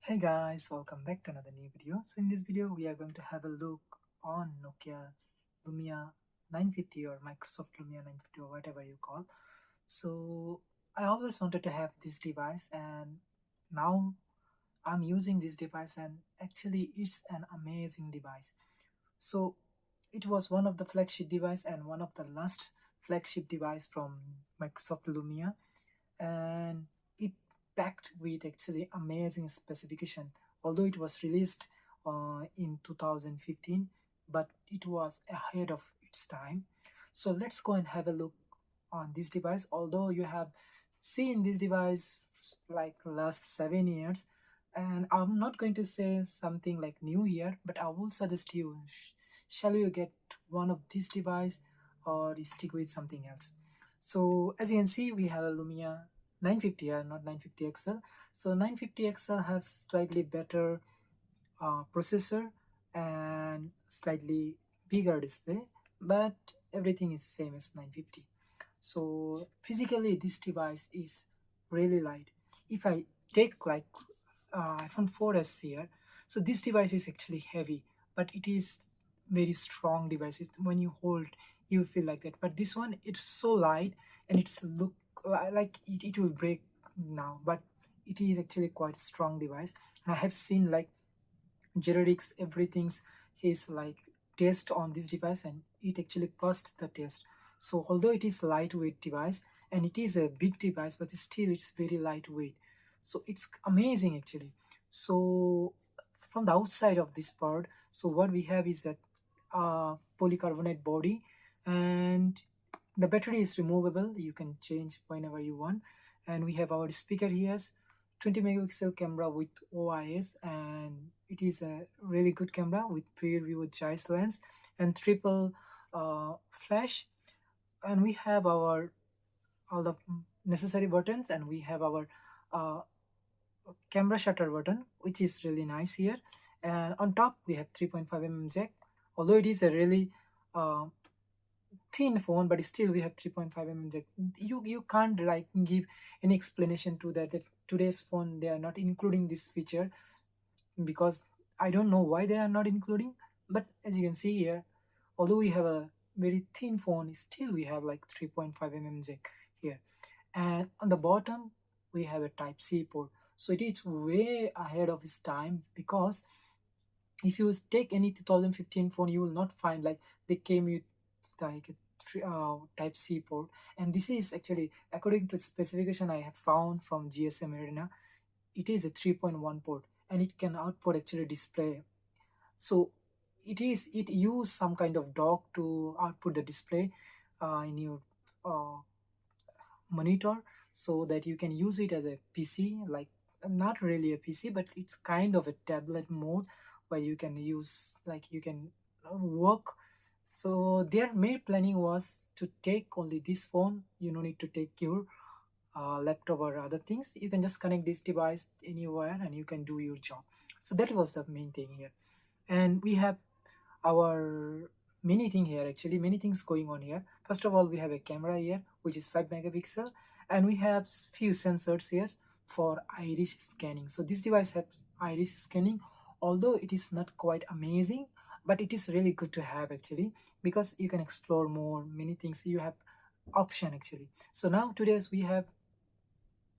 Hey guys, welcome back to another new video. So in this video, we are going to have a look on Nokia Lumia 950 or Microsoft Lumia 950 or whatever you call. So I always wanted to have this device and now I'm using this device and actually it's an amazing device. So it was one of the flagship device and one of the last flagship device from Microsoft Lumia, and it packed with actually amazing specification. Although it was released in 2015, but it was ahead of its time. So let's go and have a look on this device. Although you have seen this device like last 7 years, and I'm not going to say something like new here, but I will suggest you, shall you get one of this device or stick with something else. So as you can see, we have a Lumia 950R, not 950 XL. So 950 XL has slightly better processor and slightly bigger display, but everything is same as 950. So physically this device is really light. If I take like iPhone 4s here, so this device is actually heavy, but it is very strong device. When you hold, you feel like that, but this one, it's so light and it's look like it will break now, but it is actually quite strong device. And I have seen like generics everything's his like test on this device and it actually passed the test. So although it is lightweight device and it is a big device, but still it's very lightweight, so it's amazing actually. So from the outside of this part, so what we have is that polycarbonate body, and the battery is removable, you can change whenever you want. And we have our speaker here, 20 megapixel camera with OIS, and it is a really good camera with rear view giant lens and triple flash. And we have our all the necessary buttons, and we have our uh, camera shutter button, which is really nice here. And on top we have 3.5 mm jack. Although it is a really uh, thin phone, but still we have 3.5 mm jack. You can't like give any explanation to that today's phone they are not including this feature, because I don't know why they are not including. But as you can see here, although we have a very thin phone, still we have like 3.5 mm jack here. And on the bottom we have a type C port, so it is way ahead of its time. Because if you take any 2015 phone, you will not find like they came with like a type C port. And this is actually according to specification I have found from GSM Arena, it is a 3.1 port and it can output actually display. So it use some kind of dock to output the display in your uh, monitor, so that you can use it as a PC, like not really a PC, but it's kind of a tablet mode where you can use like you can work. So their main planning was to take only this phone, you don't need to take your laptop or other things, you can just connect this device anywhere and you can do your job. So that was the main thing here. And we have our many thing here, actually many things going on here. First of all, we have a camera here which is 5 megapixel, and we have few sensors here for iris scanning. So this device has iris scanning, although it is not quite amazing, but it is really good to have actually, because you can explore more many things, you have option actually. So now today's we have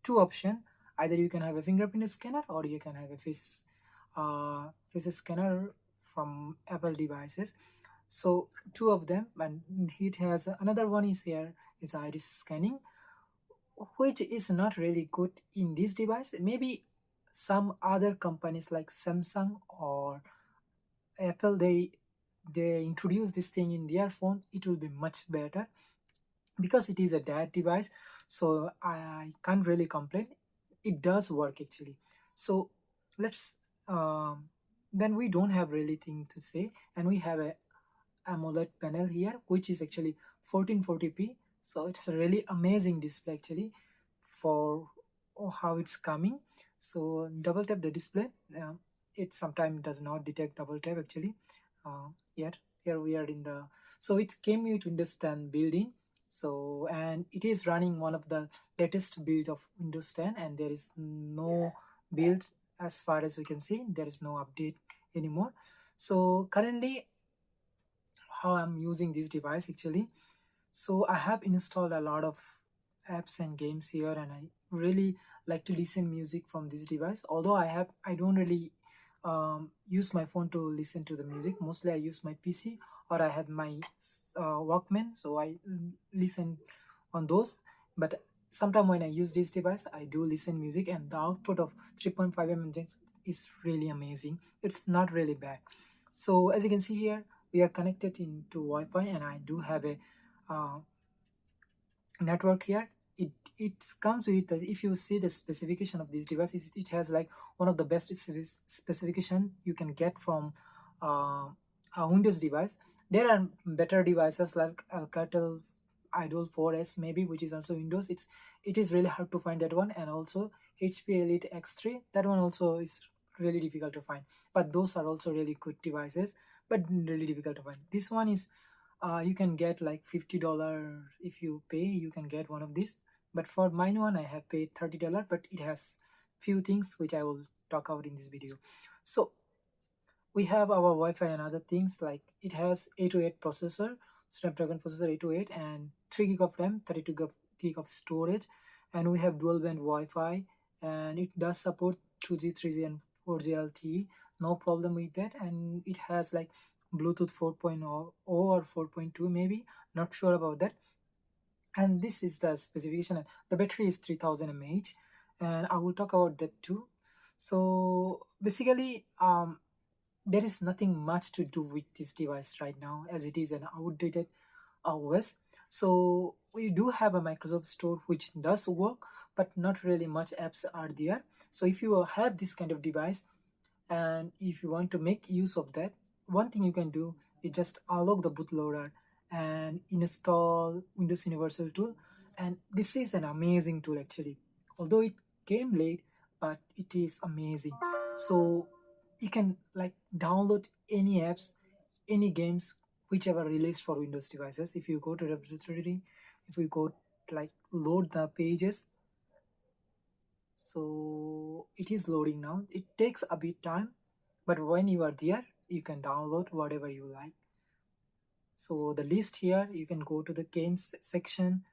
two option. Either you can have a fingerprint scanner or you can have a face scanner from Apple devices. So two of them, and it has another one is here is iris scanning, which is not really good in this device. Maybe some other companies like Samsung or Apple, they introduce this thing in their phone, it will be much better, because it is a dad device. So I can't really complain, it does work actually. So let's then we don't have really thing to say, and we have a AMOLED panel here which is actually 1440p. So it's a really amazing display actually for how it's coming. So double tap the display, it sometimes does not detect double tap actually. Yet here we are in the, so it came with Windows 10 built-in. So and it is running one of the latest build of Windows 10, and there is no build as far as we can see, there is no update anymore. So currently, how I'm using this device actually, so I have installed a lot of apps and games here, and I really like to listen music from this device. Although I don't really use my phone to listen to the music. Mostly I use my PC, or I have my Walkman, so I listen on those. But sometimes when I use this device, I do listen music, and the output of 3.5 mm jack is really amazing. It's not really bad. So as you can see here, we are connected into Wi-Fi, and I do have a uh, network here. It comes with if you see the specification of these devices, it has like one of the best specification you can get from a Windows device. There are better devices like Alcatel Idol 4S maybe, which is also Windows. It is really hard to find that one, and also HP Elite X3, that one also is really difficult to find. But those are also really good devices, but really difficult to find. This one is you can get like $50 if you pay, you can get one of these. But for mine one, I have paid $30, but it has few things which I will talk about in this video. So we have our Wi-Fi and other things, like it has 808 processor, Snapdragon processor 808, and 3 gig of RAM, 32 gig of storage, and we have dual band Wi-Fi, and it does support 2G, 3G, and 4G LTE. No problem with that. And it has like Bluetooth 4.0 or 4.2 maybe, not sure about that. And this is the specification. The battery is 3000 mAh, and I will talk about that too. So basically, there is nothing much to do with this device right now, as it is an outdated OS. So we do have a Microsoft Store which does work, but not really much apps are there. So if you have this kind of device, and if you want to make use of that, one thing you can do is just unlock the bootloader and install Windows Universal Tool. And this is an amazing tool actually, although it came late, but it is amazing. So you can like download any apps, any games, whichever released for Windows devices. If you go to repository, if we go like load the pages, so it is loading now. It takes a bit time, but when you are there, you can download whatever you like. So the list here, you can go to the games section,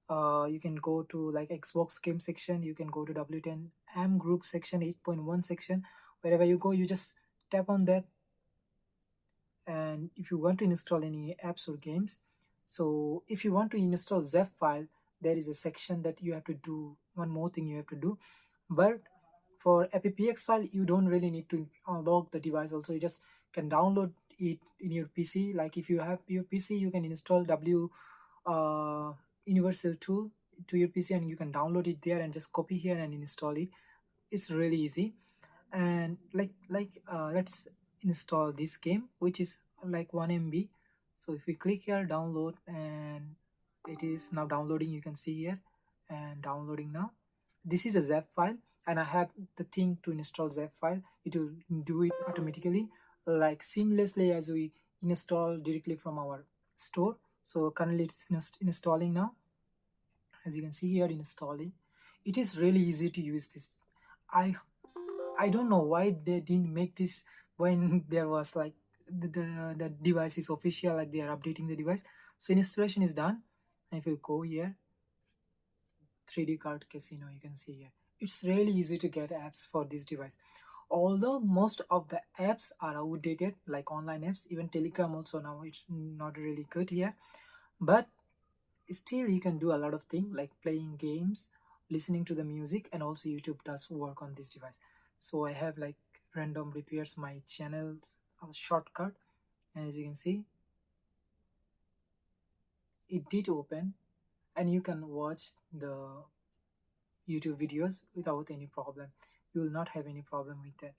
you can go to like Xbox game section, you can go to W10 M group section, 8.1 section. Wherever you go, you just tap on that. And if you want to install any apps or games, so if you want to install zip file, there is a section that you have to do. One more thing you have to do. But for appx file, you don't really need to unlock the device. Also, you just can download it in your PC. Like if you have your PC, you can install uh, universal tool to your PC, and you can download it there and just copy here and install it. It's really easy. And let's install this game, which is like 1 MB. So if we click here, download, and it is now downloading. You can see here, and downloading now. This is a zip file, and I have the thing to install zip file. It will do it automatically, like seamlessly as we install directly from our store. So currently it's installing now. As you can see here, installing. It is really easy to use this. I don't know why they didn't make this when there was like the device is official, like they are updating the device. So installation is done. And if you go here, 3D card casino, you can see here. It's really easy to get apps for this device. Although most of the apps are outdated, like online apps, even Telegram also now it's not really good here. But still you can do a lot of things like playing games, listening to the music, and also YouTube does work on this device. So I have like random repairs my channel shortcut, and as you can see, it did open, and you can watch the YouTube videos without any problem. You will not have any problem with that.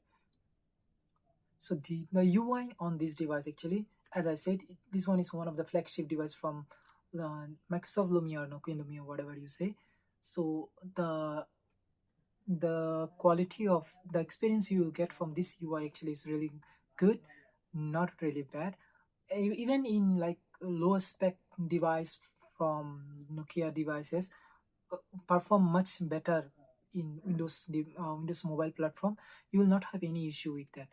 So the UI on this device actually, as I said, this one is one of the flagship device from Microsoft Lumia or Nokia Lumia, whatever you say. So the quality of the experience you will get from this UI actually is really good, not really bad. Even in like low spec device from Nokia devices, perform much better in Windows mobile platform, you will not have any issue with that.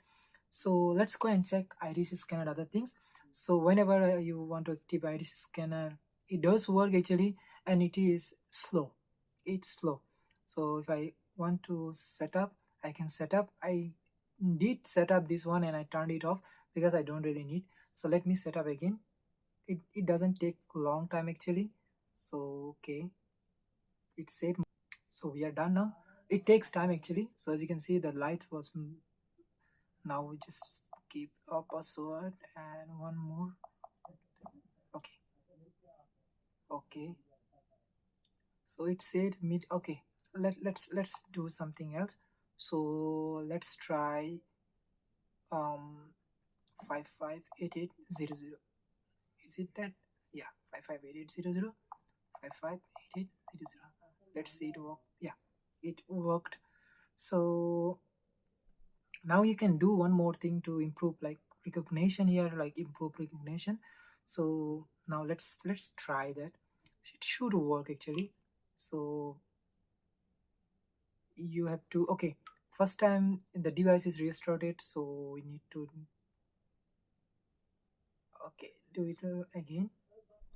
So let's go and check iris scanner and other things. So whenever you want to active iris scanner, it does work actually, and it is slow. It's slow. So if I want to set up, I can set up. I did set up this one and I turned it off because I don't really need. So let me set up again. It doesn't take long time actually. So okay, it said. So we are done now. It takes time actually. So as you can see, the lights was now we just keep a password and one more. Okay, okay. So it said meet. Okay, let's do something else. So let's try 558800. Is it that? Yeah, 558800. 558800. Let's see it work. Yeah, it worked. So now you can do one more thing to improve like recognition here, like improve recognition. So now let's try that. It should work actually. So you have to, okay, first time the device is restarted, so we need to, okay, do it again.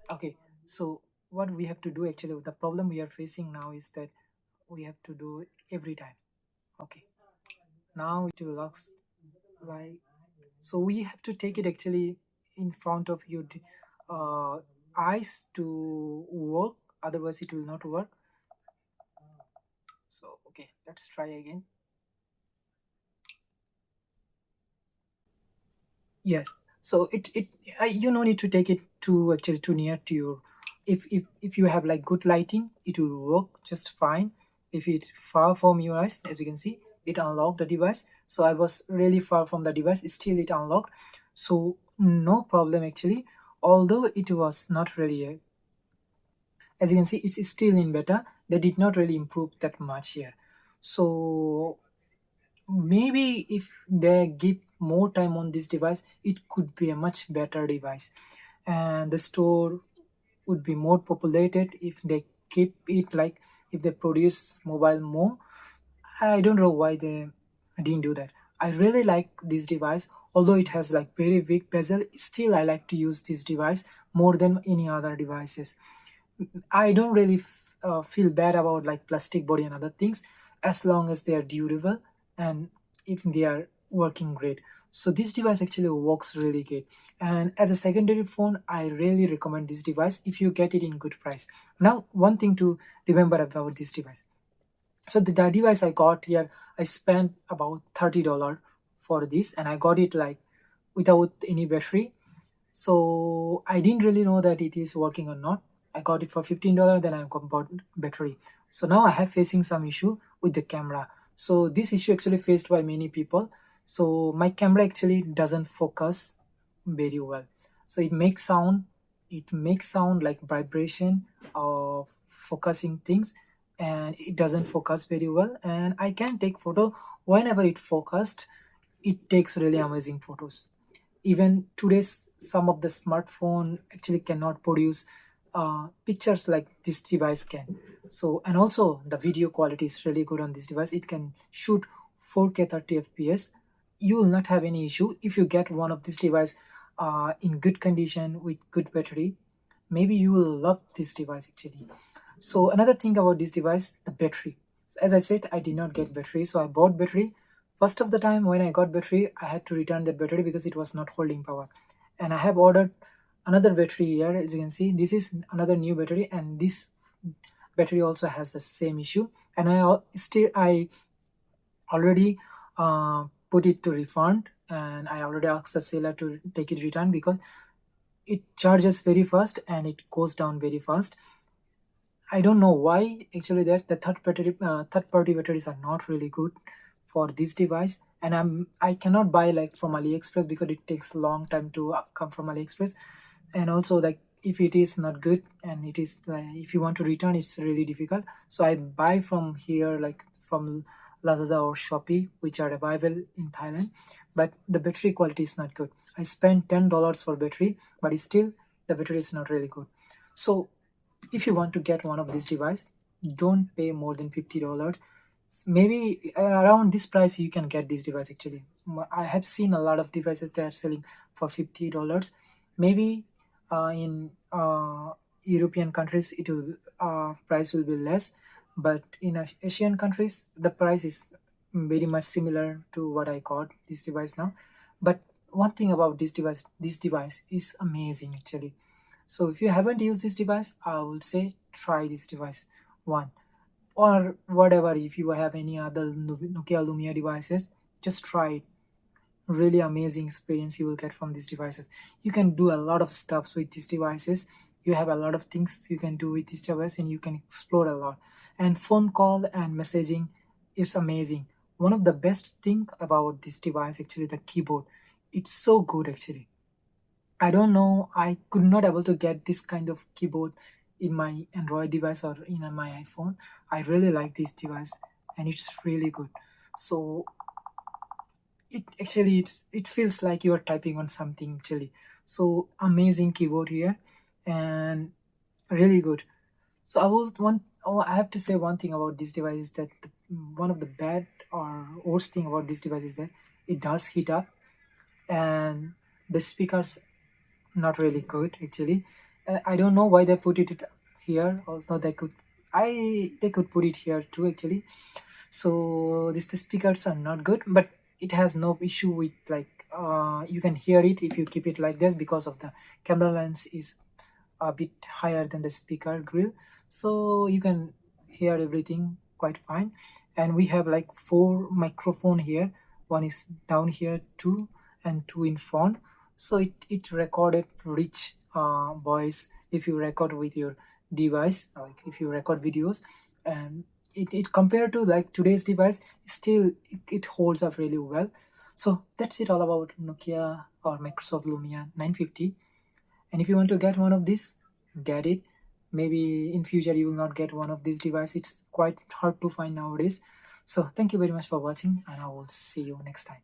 Okay, so what we have to do actually, the problem we are facing now is that we have to do it every time. Okay, now it will look like, so we have to take it actually in front of your uh, eyes to work, otherwise it will not work. So okay, let's try again. Yes. So you no need to take it too actually too near to your. If you have like good lighting, it will work just fine. If it's far from your eyes, as you can see, it unlocked the device. So I was really far from the device, still it unlocked. So no problem actually. Although it was not really as you can see, it's still in beta. They did not really improve that much here. So maybe if they give more time on this device, it could be a much better device, and the store would be more populated if they keep it like, if they produce mobile more. I don't know why they didn't do that. I really like this device, although it has like very big bezel. Still I like to use this device more than any other devices. I don't really feel bad about like plastic body and other things, as long as they are durable and if they are working great. So this device actually works really good. And as a secondary phone, I really recommend this device if you get it in good price. Now, one thing to remember about this device. So the device I got here, I spent about $30 for this, and I got it like without any battery. So I didn't really know that it is working or not. I got it for $15, then I got bought battery. So now I have facing some issue with the camera. So this issue actually faced by many people. So my camera actually doesn't focus very well. So it makes sound like vibration of focusing things, and it doesn't focus very well. And I can take photo whenever it focused. It takes really amazing photos. Even today's some of the smartphone actually cannot produce pictures like this device can. So, and also the video quality is really good on this device. It can shoot 4K 30 fps. You will not have any issue if you get one of this device in good condition with good battery. Maybe you will love this device actually. So another thing about this device, the battery. So as I said, I did not get battery, so I bought battery. First of the time when I got battery, I had to return that battery because it was not holding power. And I have ordered another battery here. As you can see, this is another new battery, and this battery also has the same issue. And I already put it to refund, and I already asked the seller to take it return because it charges very fast and it goes down very fast. I don't know why actually that the third party batteries are not really good for this device, and I cannot buy like from AliExpress because it takes a long time to come from AliExpress. And also like if it is not good, and it is like if you want to return, it's really difficult. So I buy from here like from Lazada or Shopee, which are available in Thailand, but the battery quality is not good. I spent $10 for battery, but still the battery is not really good. So if you want to get one of this device, don't pay more than $50. Maybe around this price you can get this device actually. I have seen a lot of devices that are selling for $50. Maybe in European countries it will price will be less, but in Asian countries the price is very much similar to what I got this device now. But one thing about this device is amazing actually. So if you haven't used this device, I will say try this device one, or whatever. If you have any other Nokia Lumia devices, just try it. Really amazing experience you will get from these devices. You can do a lot of stuff with these devices. You have a lot of things you can do with this device, and you can explore a lot. And phone call and messaging is amazing. One of the best thing about this device actually the keyboard. It's so good actually. I don't know. I could not able to get this kind of keyboard in my Android device or in my iPhone. I really like this device, and it's really good. So it feels like you are typing on something actually. So amazing keyboard here, and really good. So I have to say one thing about this device is that one of the bad or worst thing about this device is that it does heat up, and the speakers not really good actually. I don't know why they put it here, although they could put it here too actually. So the speakers are not good, but it has no issue with like you can hear it if you keep it like this, because of the camera lens is a bit higher than the speaker grill, so you can hear everything quite fine. And we have like four microphone here. One is down here, two, and two in front. So it recorded rich voice if you record with your device, like if you record videos. And it compared to like today's device, still it holds up really well. So that's it all about Nokia or Microsoft Lumia 950. And if you want to get one of these, get it. Maybe in future you will not get one of these devices. It's quite hard to find nowadays. So thank you very much for watching, and I will see you next time.